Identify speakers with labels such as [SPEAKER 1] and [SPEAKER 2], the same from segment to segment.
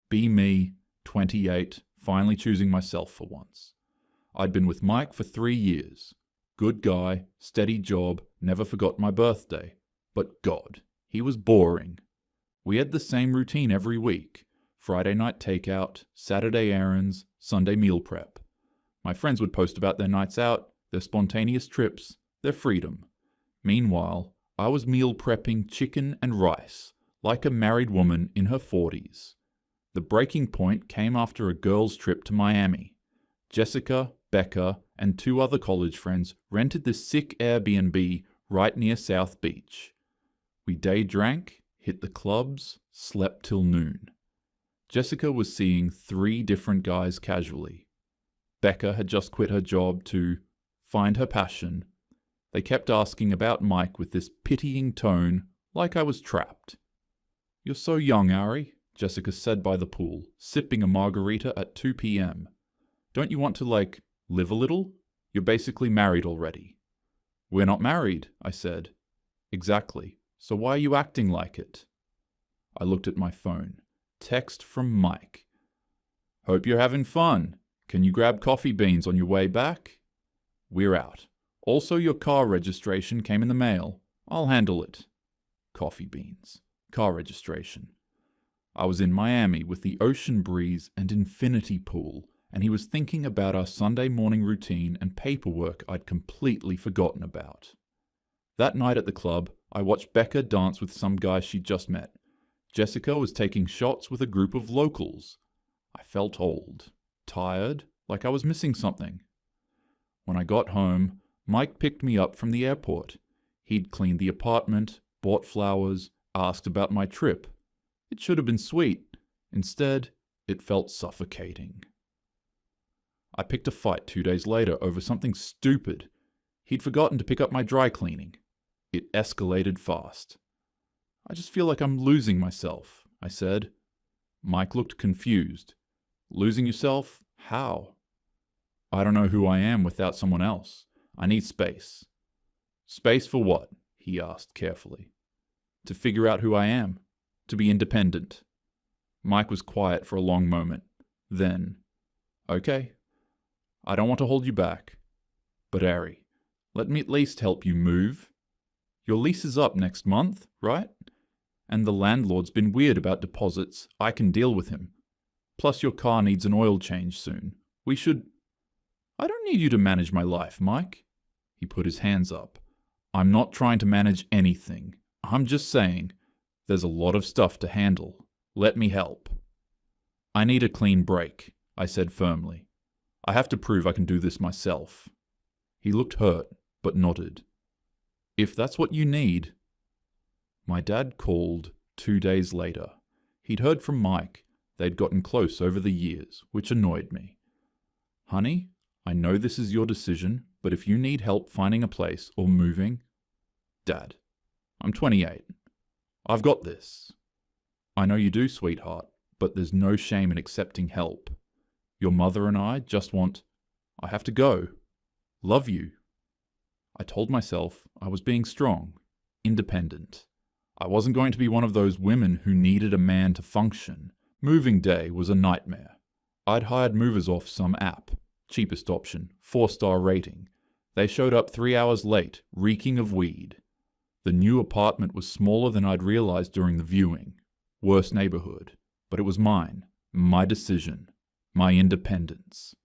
[SPEAKER 1] Be me, 28, finally choosing myself for once. I'd been with Mike for 3 years. Good guy, steady job, never forgot my birthday. But God, he was boring. We had the same routine every week. Friday night takeout, Saturday errands, Sunday meal prep. My friends would post about their nights out, their spontaneous trips, their freedom. Meanwhile, I was meal prepping chicken and rice, like a married woman in her 40s. The breaking point came after a girls' trip to Miami. Jessica, Becca, and 2 other college friends rented this sick Airbnb right near South Beach. We day drank, hit the clubs, slept till noon. Jessica was seeing 3 different guys casually. Becca had just quit her job to find her passion. They kept asking about Mike with this pitying tone, like I was trapped. "You're so young, Ari," Jessica said by the pool, sipping a margarita at 2 p.m. "Don't you want to, live a little? You're basically married already." "We're not married," I said. "Exactly. So why are you acting like it?" I looked at my phone. Text from Mike. "Hope you're having fun. Can you grab coffee beans on your way back?" "We're out. Also, your car registration came in the mail. I'll handle it." Coffee beans. Car registration. I was in Miami with the ocean breeze and infinity pool, and he was thinking about our Sunday morning routine and paperwork I'd completely forgotten about. That night at the club, I watched Becca dance with some guy she'd just met. Jessica was taking shots with a group of locals. I felt old, tired, like I was missing something. When I got home, Mike picked me up from the airport. He'd cleaned the apartment, bought flowers, asked about my trip. It should have been sweet. Instead, it felt suffocating. I picked a fight 2 days later over something stupid. He'd forgotten to pick up my dry cleaning. It escalated fast. "I just feel like I'm losing myself," I said. Mike looked confused. "Losing yourself? How?" "I don't know who I am without someone else. I need space." "Space for what?" he asked carefully. "To figure out who I am. To be independent." Mike was quiet for a long moment. Then, "Okay. I don't want to hold you back. But Ari, let me at least help you move. Your lease is up next month, right? And the landlord's been weird about deposits. I can deal with him. Plus your car needs an oil change soon. We should—" "I don't need you to manage my life, Mike." He put his hands up. "I'm not trying to manage anything. I'm just saying, there's a lot of stuff to handle. Let me help." "I need a clean break," I said firmly. "I have to prove I can do this myself." He looked hurt, but nodded. "If that's what you need." My dad called 2 days later. He'd heard from Mike. They'd gotten close over the years, which annoyed me. "Honey, I know this is your decision, but if you need help finding a place or moving—" "Dad, I'm 28. I've got this." "I know you do, sweetheart, but there's no shame in accepting help. Your mother and I just want— I have to go. Love you." I told myself I was being strong, independent. I wasn't going to be one of those women who needed a man to function. Moving day was a nightmare. I'd hired movers off some app. Cheapest option, 4-star rating. They showed up 3 hours late, reeking of weed. The new apartment was smaller than I'd realized during the viewing. Worse neighborhood. But it was mine. My decision. My independence.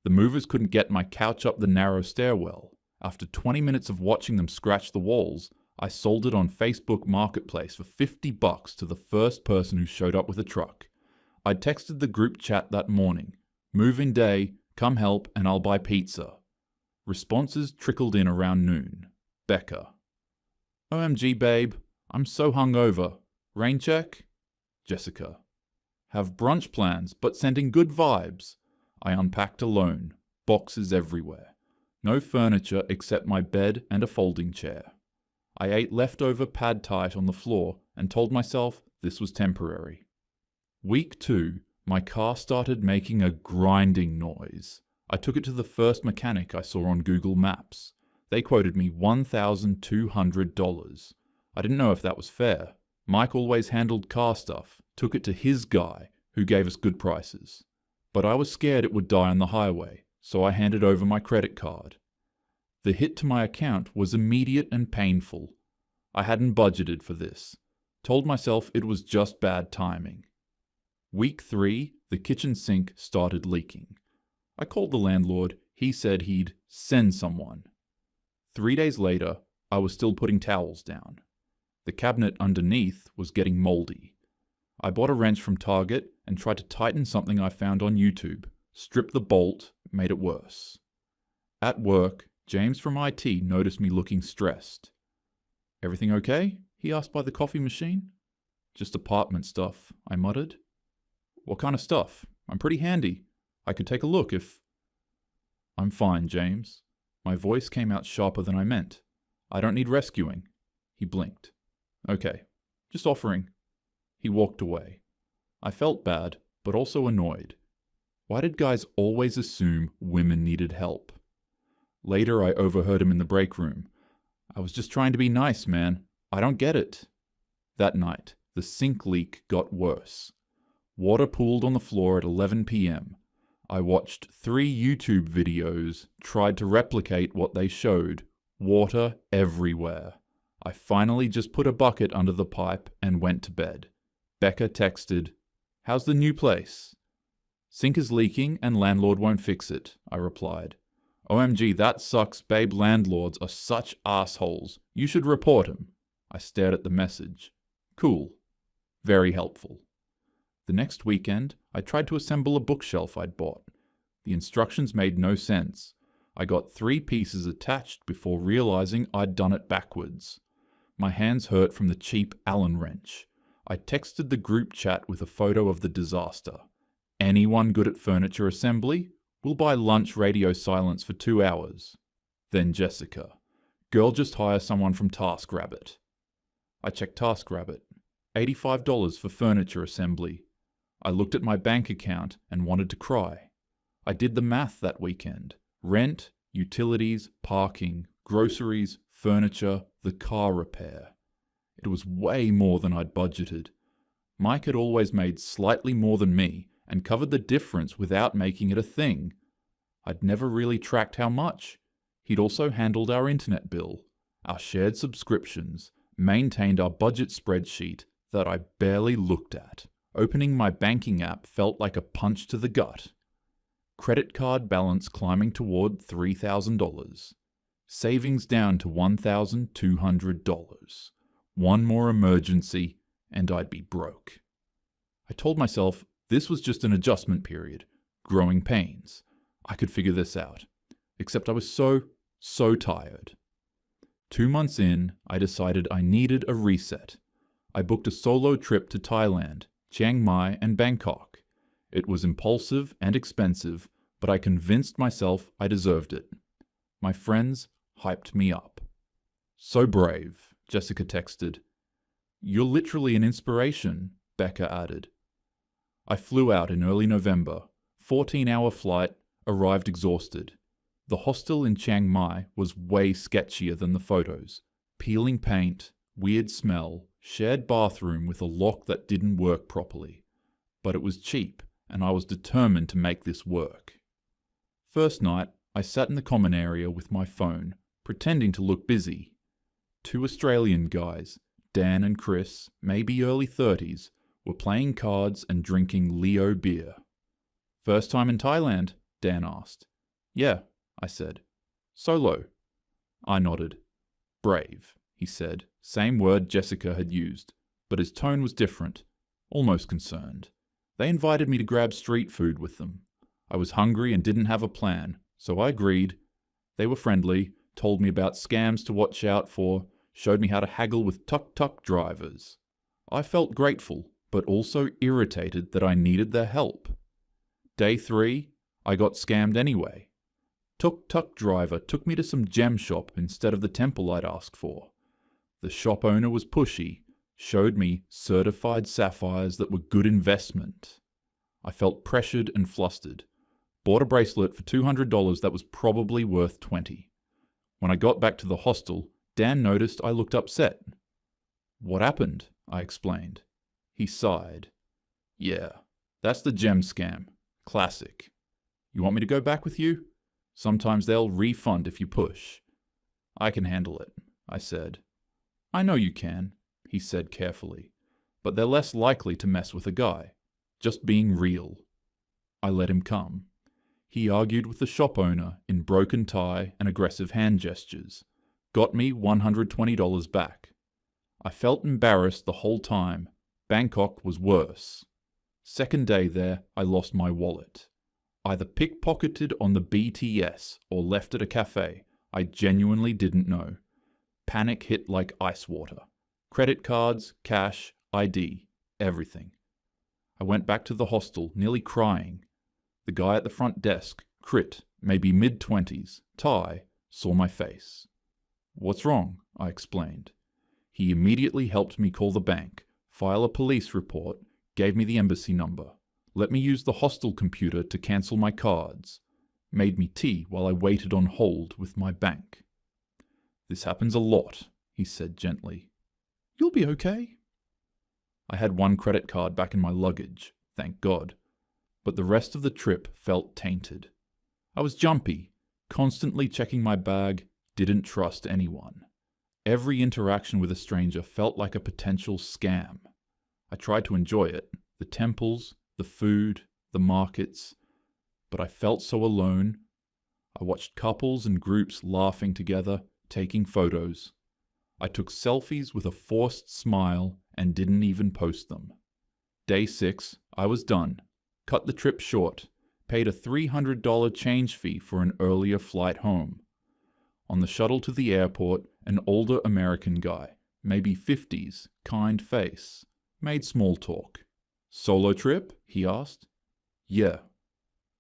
[SPEAKER 1] The movers couldn't get my couch up the narrow stairwell. After 20 minutes of watching them scratch the walls, I sold it on Facebook Marketplace for $50 to the first person who showed up with a truck. I'd texted the group chat that morning. "Move-in day, come help and I'll buy pizza." Responses trickled in around noon. Becca. "OMG babe, I'm so hungover. Rain check?" Jessica. "Have brunch plans, but sending good vibes." I unpacked alone. Boxes everywhere. No furniture except my bed and a folding chair. I ate leftover pad thai on the floor and told myself this was temporary. Week 2, my car started making a grinding noise. I took it to the first mechanic I saw on Google Maps. They quoted me $1,200. I didn't know if that was fair. Mike always handled car stuff, took it to his guy, who gave us good prices. But I was scared it would die on the highway, so I handed over my credit card. The hit to my account was immediate and painful. I hadn't budgeted for this. Told myself it was just bad timing. Week 3, the kitchen sink started leaking. I called the landlord. He said he'd send someone. 3 days later, I was still putting towels down. The cabinet underneath was getting moldy. I bought a wrench from Target and tried to tighten something I found on YouTube. Stripped the bolt, made it worse. At work, James from IT noticed me looking stressed. "Everything okay?" he asked by the coffee machine. "Just apartment stuff," I muttered. "What kind of stuff? I'm pretty handy. I could take a look if—" "I'm fine, James." My voice came out sharper than I meant. "I don't need rescuing." He blinked. "Okay, just offering." He walked away. I felt bad, but also annoyed. Why did guys always assume women needed help? Later, I overheard him in the break room. "I was just trying to be nice, man. I don't get it." That night, the sink leak got worse. Water pooled on the floor at 11 p.m. I watched 3 YouTube videos, tried to replicate what they showed. Water everywhere. I finally just put a bucket under the pipe and went to bed. Becca texted, "How's the new place?" "Sink is leaking and landlord won't fix it," I replied. "OMG, that sucks, babe. Landlords are such assholes. You should report him." I stared at the message. Cool. Very helpful. The next weekend, I tried to assemble a bookshelf I'd bought. The instructions made no sense. I got 3 pieces attached before realizing I'd done it backwards. My hands hurt from the cheap Allen wrench. I texted the group chat with a photo of the disaster. "Anyone good at furniture assembly? We'll buy lunch radio silence for 2 hours. Then Jessica. "Girl, just hire someone from TaskRabbit." I checked TaskRabbit. $85 for furniture assembly. I looked at my bank account and wanted to cry. I did the math that weekend. Rent, utilities, parking, groceries, furniture, the car repair. It was way more than I'd budgeted. Mike had always made slightly more than me and covered the difference without making it a thing. I'd never really tracked how much. He'd also handled our internet bill, our shared subscriptions, maintained our budget spreadsheet that I barely looked at. Opening my banking app felt like a punch to the gut. Credit card balance climbing toward $3,000. Savings down to $1,200. One more emergency, and I'd be broke. I told myself this was just an adjustment period, growing pains. I could figure this out. Except I was so tired. 2 months in, I decided I needed a reset. I booked a solo trip to Thailand, Chiang Mai, and Bangkok. It was impulsive and expensive, but I convinced myself I deserved it. My friends hyped me up. "So brave," Jessica texted. "You're literally an inspiration," Becca added. I flew out in early November. 14-hour flight, arrived exhausted. The hostel in Chiang Mai was way sketchier than the photos. Peeling paint, weird smell, shared bathroom with a lock that didn't work properly. But it was cheap, and I was determined to make this work. First night, I sat in the common area with my phone, pretending to look busy. 2 Australian guys, Dan and Chris, maybe early 30s, were playing cards and drinking Leo beer. "First time in Thailand?" Dan asked. "Yeah," I said. "Solo?" I nodded. "Brave," he said, same word Jessica had used, but his tone was different, almost concerned. They invited me to grab street food with them. I was hungry and didn't have a plan, so I agreed. They were friendly, told me about scams to watch out for, showed me how to haggle with tuk-tuk drivers. I felt grateful, but also irritated that I needed their help. Day 3, I got scammed anyway. Tuk-tuk driver took me to some gem shop instead of the temple I'd asked for. The shop owner was pushy, showed me certified sapphires that were good investment. I felt pressured and flustered. Bought a bracelet for $200 that was probably worth $20. When I got back to the hostel, Dan noticed I looked upset. "What happened?" I explained. He sighed. "Yeah, That's the gem scam. Classic. You want me to go back with you? Sometimes they'll refund if you push. I can handle it, I said. I know you can, he said carefully, but they're less likely to mess with a guy. Just being real. I let him come. He argued with the shop owner in broken tie and aggressive hand gestures. Got me $120 back. I felt embarrassed the whole time. Bangkok was worse. Second day there, I lost my wallet. Either pickpocketed on the BTS or left at a cafe. I genuinely didn't know. Panic hit like ice water. Credit cards, cash, ID, everything. I went back to the hostel, nearly crying. The guy at the front desk, Crit, maybe mid-20s, Thai, saw my face. What's wrong? I explained. He immediately helped me call the bank, file a police report, gave me the embassy number, let me use the hostel computer to cancel my cards, made me tea while I waited on hold with my bank. This happens a lot, he said gently. You'll be okay. I had one credit card back in my luggage, thank God, but the rest of the trip felt tainted. I was jumpy, constantly checking my bag, didn't trust anyone. Every interaction with a stranger felt like a potential scam. I tried to enjoy it, the temples, the food, the markets, but I felt so alone. I watched couples and groups laughing together, taking photos. I took selfies with a forced smile and didn't even post them. Day 6, I was done. Cut the trip short, paid a $300 change fee for an earlier flight home. On the shuttle to the airport, an older American guy, maybe 50s, kind face, made small talk. Solo trip? He asked. Yeah.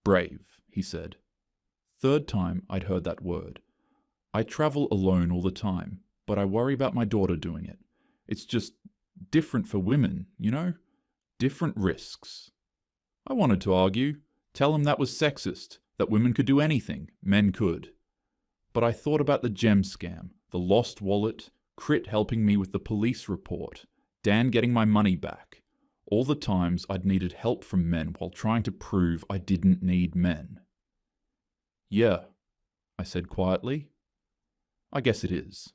[SPEAKER 1] Brave, he said. Third time I'd heard that word. I travel alone all the time, but I worry about my daughter doing it. It's just different for women, you know? Different risks. I wanted to argue, tell him that was sexist, that women could do anything, men could. But I thought about the gem scam, the lost wallet, Crit helping me with the police report, Dan getting my money back, all the times I'd needed help from men while trying to prove I didn't need men. Yeah, I said quietly. I guess it is.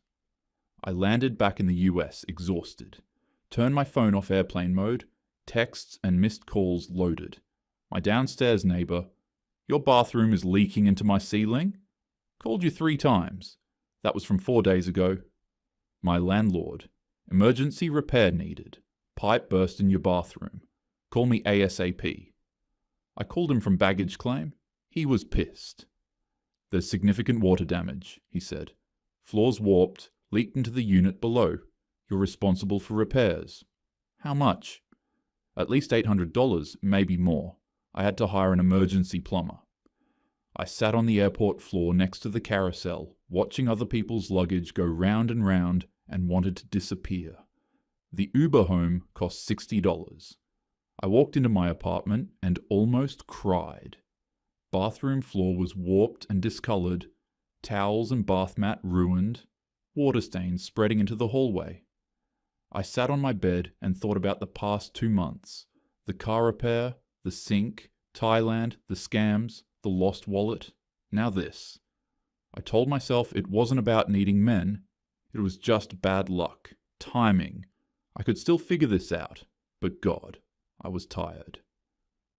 [SPEAKER 1] I landed back in the US exhausted, turned my phone off airplane mode, texts and missed calls loaded. My downstairs neighbor, your bathroom is leaking into my ceiling? Called you 3 times. That was from 4 days ago. My landlord, emergency repair needed. Pipe burst in your bathroom. Call me ASAP. I called him from baggage claim. He was pissed. There's significant water damage, he said. Floors warped, leaked into the unit below. You're responsible for repairs. How much? At least $800, maybe more. I had to hire an emergency plumber. I sat on the airport floor next to the carousel, watching other people's luggage go round and wanted to disappear. The Uber home cost $60. I walked into my apartment and almost cried. Bathroom floor was warped and discolored, towels and bath mat ruined, water stains spreading into the hallway. I sat on my bed and thought about the past 2 months, the car repair, the sink, Thailand, the scams, the lost wallet, now this. I told myself it wasn't about needing men, it was just bad luck, timing. I could still figure this out, but God, I was tired.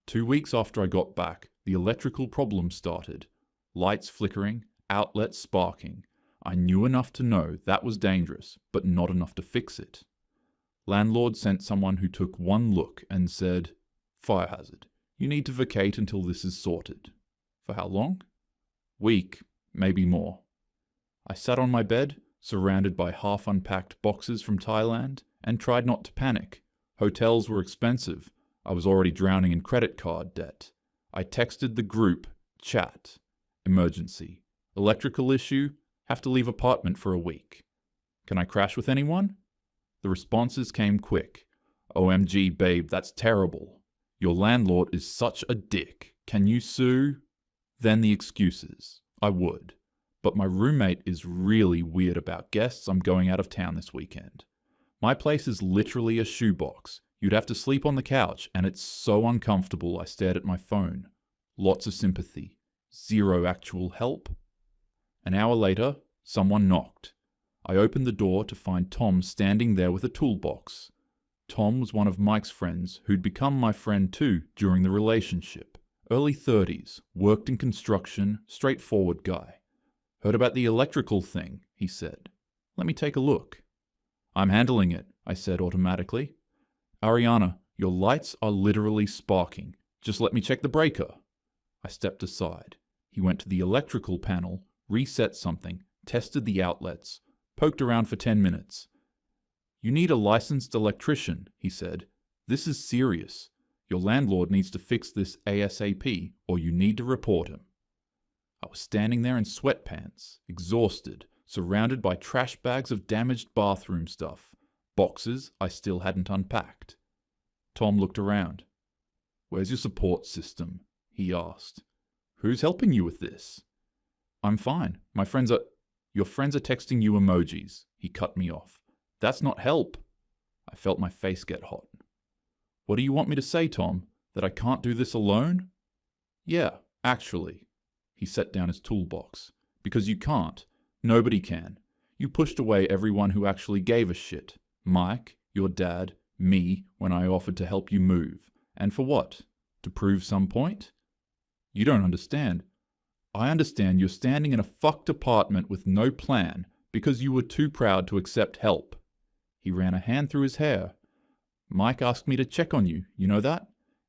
[SPEAKER 1] 2 weeks after I got back, the electrical problem started. Lights flickering, outlets sparking. I knew enough to know that was dangerous, but not enough to fix it. Landlord sent someone who took one look and said, "Fire hazard. You need to vacate until this is sorted." For how long? Week, maybe more. I sat on my bed, surrounded by half-unpacked boxes from Thailand, and tried not to panic. Hotels were expensive. I was already drowning in credit card debt. I texted the group, chat, emergency, electrical issue, have to leave apartment for a week. Can I crash with anyone? The responses came quick. OMG, babe, that's terrible. Your landlord is such a dick. Can you sue? Then the excuses. I would. But my roommate is really weird about guests. I'm going out of town this weekend. My place is literally a shoebox. You'd have to sleep on the couch, and it's so uncomfortable. I stared at my phone. Lots of sympathy. Zero actual help. An hour later, someone knocked. I opened the door to find Tom standing there with a toolbox. Tom was one of Mike's friends who'd become my friend too during the relationship. Early 30s, worked in construction, straightforward guy. Heard about the electrical thing, he said. Let me take a look. I'm handling it, I said automatically. Ariana, your lights are literally sparking. Just let me check the breaker. I stepped aside. He went to the electrical panel, reset something, tested the outlets, poked around for 10 minutes. You need a licensed electrician, he said. This is serious. Your landlord needs to fix this ASAP, or you need to report him. I was standing there in sweatpants, exhausted, surrounded by trash bags of damaged bathroom stuff, boxes I still hadn't unpacked. Tom looked around. Where's your support system? He asked. Who's helping you with this? I'm fine. Your friends are texting you emojis. He cut me off. That's not help. I felt my face get hot. What do you want me to say, Tom? That I can't do this alone? Yeah, actually. He set down his toolbox. Because you can't. Nobody can. You pushed away everyone who actually gave a shit. Mike, your dad, me, when I offered to help you move. And for what? To prove some point? You don't understand. I understand you're standing in a fucked apartment with no plan because you were too proud to accept help. He ran a hand through his hair. Mike asked me to check on you, you know that?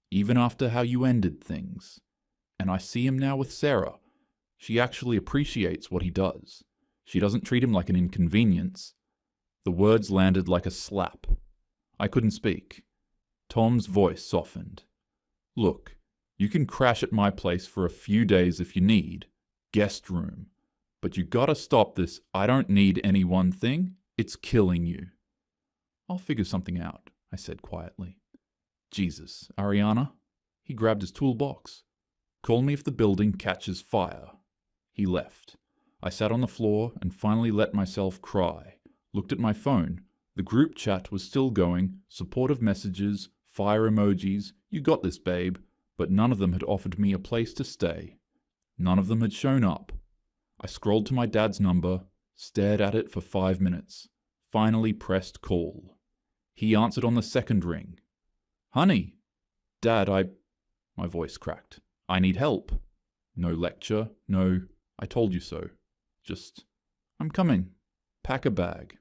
[SPEAKER 1] Even after how you ended things. And I see him now with Sarah. She actually appreciates what he does. She doesn't treat him like an inconvenience. The words landed like a slap. I couldn't speak. Tom's voice softened. Look, you can crash at my place for a few days if you need. Guest room. But you gotta stop this I don't need anyone thing. It's killing you. I'll figure something out, I said quietly. Jesus, Ariana? He grabbed his toolbox. Call me if the building catches fire. He left. I sat on the floor and finally let myself cry. Looked at my phone. The group chat was still going, supportive messages, fire emojis, you got this, babe, but none of them had offered me a place to stay. None of them had shown up. I scrolled to my dad's number, stared at it for 5 minutes, finally pressed call. He answered on the second ring. Honey. Dad, My voice cracked. I need help. No lecture, no, I told you so. Just, I'm coming. Pack a bag.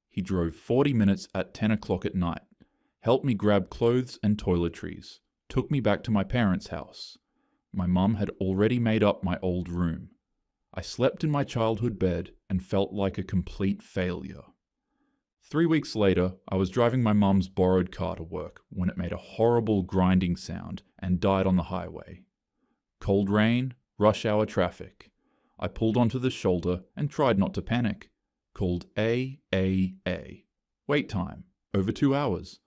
[SPEAKER 1] He drove 40 minutes at 10 o'clock at night, helped me grab clothes and toiletries, took me back to my parents' house. My mum had already made up my old room. I slept in my childhood bed and felt like a complete failure. 3 weeks later, I was driving my mum's borrowed car to work when it made a horrible grinding sound and died on the highway. Cold rain, rush hour traffic. I pulled onto the shoulder and tried not to panic. Called AAA. Wait time, over 2 hours.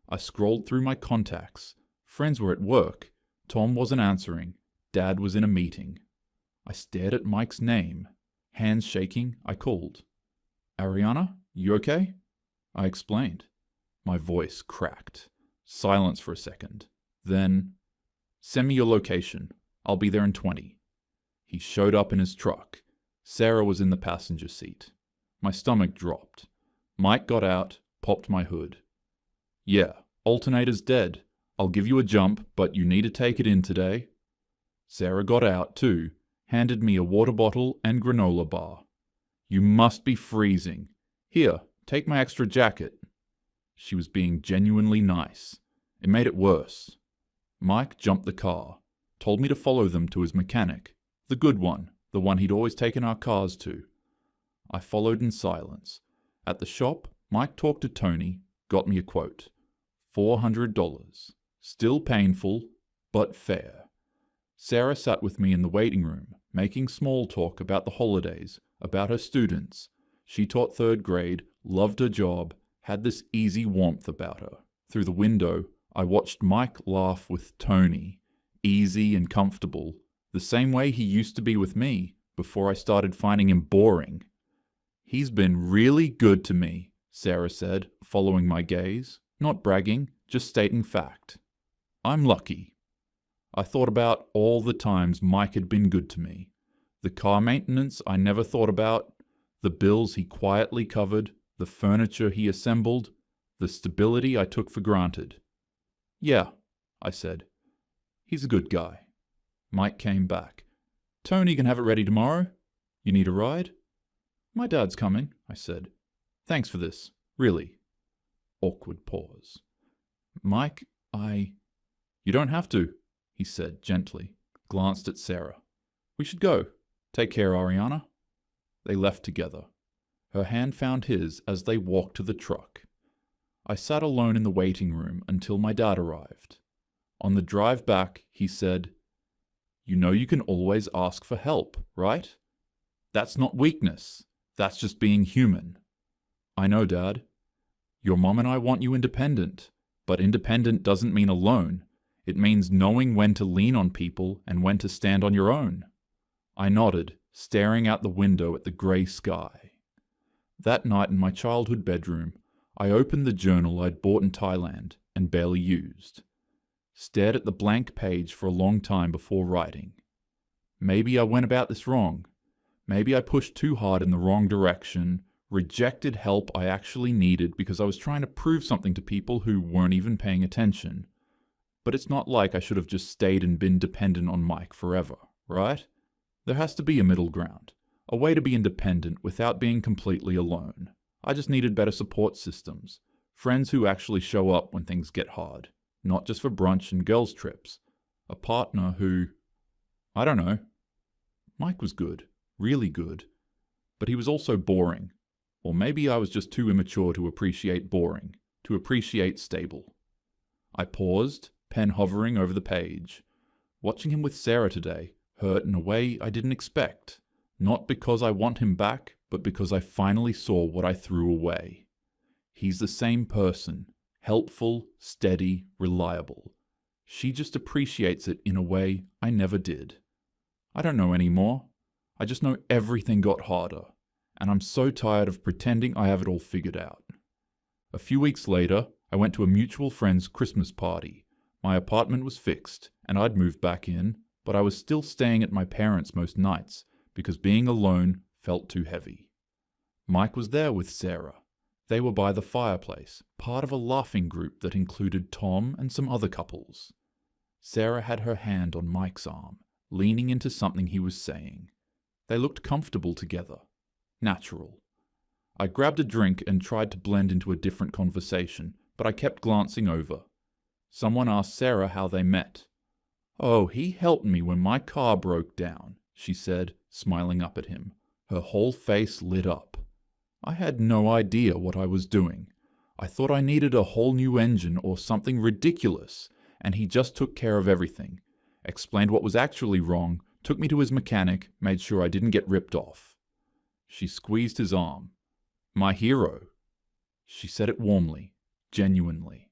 [SPEAKER 1] I scrolled through my contacts. Friends were at work. Tom wasn't answering. Dad was in a meeting. I stared at Mike's name. Hands shaking, I called. Ariana, you okay? I explained. My voice cracked. Silence for a second. Then, send me your location. I'll be there in 20. He showed up in his truck. Sarah was in the passenger seat. My stomach dropped. Mike got out, popped my hood. Yeah, alternator's dead. I'll give you a jump, but you need to take it in today. Sarah got out too, handed me a water bottle and granola bar. You must be freezing. Here, take my extra jacket. She was being genuinely nice. It made it worse. Mike jumped the car, told me to follow them to his mechanic, the good one, the one he'd always taken our cars to. I followed in silence. At the shop, Mike talked to Tony, got me a quote. $400. Still painful, but fair. Sarah sat with me in the waiting room, making small talk about the holidays, about her students. She taught 3rd grade, loved her job, had this easy warmth about her. Through the window, I watched Mike laugh with Tony, easy and comfortable, the same way he used to be with me before I started finding him boring. He's been really good to me, Sarah said, following my gaze. Not bragging, Just stating fact. I'm lucky. I thought about all the times Mike had been good to me. The car maintenance I never thought about, the bills he quietly covered, the furniture he assembled, the stability I took for granted. Yeah, I said. He's a good guy. Mike came back. Tony can have it ready tomorrow. You need a ride? My dad's coming, I said. Thanks for this, really. Awkward pause. Mike, You don't have to, he said gently, glanced at Sarah. We should go. Take care, Ariana. They left together. Her hand found his as they walked to the truck. I sat alone in the waiting room until my dad arrived. On the drive back, he said, You know you can always ask for help, right? That's not weakness. That's just being human. I know, Dad. Your mom and I want you independent, but independent doesn't mean alone. It means knowing when to lean on people and when to stand on your own. I nodded, staring out the window at the grey sky. That night in my childhood bedroom, I opened the journal I'd bought in Thailand and barely used. Stared at the blank page for a long time before writing. Maybe I went about this wrong. Maybe I pushed too hard in the wrong direction, rejected help I actually needed because I was trying to prove something to people who weren't even paying attention. But it's not like I should have just stayed and been dependent on Mike forever, right? There has to be a middle ground, a way to be independent without being completely alone. I just needed better support systems, friends who actually show up when things get hard, not just for brunch and girls' trips, a partner who, I don't know. Mike was good, really good, but he was also boring. Or maybe I was just too immature to appreciate boring, to appreciate stable. I paused, pen hovering over the page. Watching him with Sarah today hurt in a way I didn't expect, not because I want him back, but because I finally saw what I threw away. He's the same person, helpful, steady, reliable. She just appreciates it in a way I never did. I don't know anymore. I just know everything got harder, and I'm so tired of pretending I have it all figured out. A few weeks later, I went to a mutual friend's Christmas party. My apartment was fixed, and I'd moved back in, but I was still staying at my parents' most nights because being alone felt too heavy. Mike was there with Sarah. They were by the fireplace, part of a laughing group that included Tom and some other couples. Sarah had her hand on Mike's arm, leaning into something he was saying. They looked comfortable together. Natural. I grabbed a drink and tried to blend into a different conversation, but I kept glancing over. Someone asked Sarah how they met. Oh, he helped me when my car broke down, she said, smiling up at him. Her whole face lit up. I had no idea what I was doing. I thought I needed a whole new engine or something ridiculous, and he just took care of everything. Explained what was actually wrong, took me to his mechanic, made sure I didn't get ripped off. She squeezed his arm. My hero. She said it warmly, genuinely.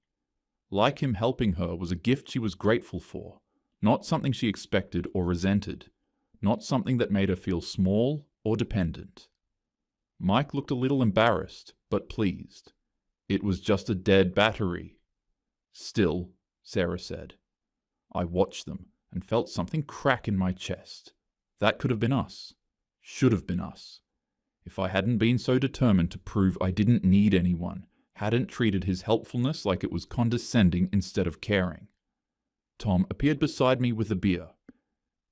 [SPEAKER 1] Like him helping her was a gift she was grateful for, not something she expected or resented, not something that made her feel small or dependent. Mike looked a little embarrassed, but pleased. It was just a dead battery. Still, Sarah said. I watched them and felt something crack in my chest. That could have been us. Should have been us. If I hadn't been so determined to prove I didn't need anyone, hadn't treated his helpfulness like it was condescending instead of caring. Tom appeared beside me with a beer.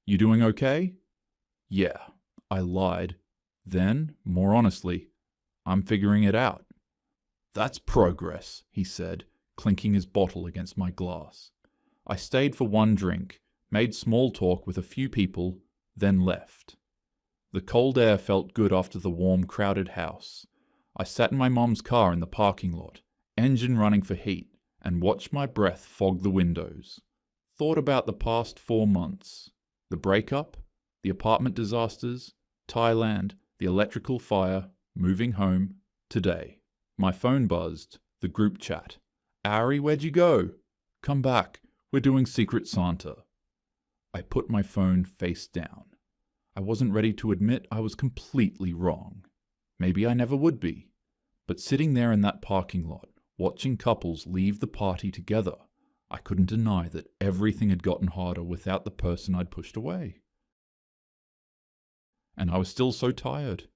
[SPEAKER 1] You doing okay? Yeah, I lied. Then, more honestly, I'm figuring it out. That's progress, he said, clinking his bottle against my glass. I stayed for one drink, made small talk with a few people, then left. The cold air felt good after the warm, crowded house. I sat in my mom's car in the parking lot, engine running for heat, and watched my breath fog the windows. Thought about the past 4 months. The breakup, the apartment disasters, Thailand, the electrical fire, moving home, today. My phone buzzed, the group chat. Ari, where'd you go? Come back, we're doing Secret Santa. I put my phone face down. I wasn't ready to admit I was completely wrong. Maybe I never would be. But sitting there in that parking lot, Watching couples leave the party together, I couldn't deny that everything had gotten harder without the person I'd pushed away. And I was still so tired.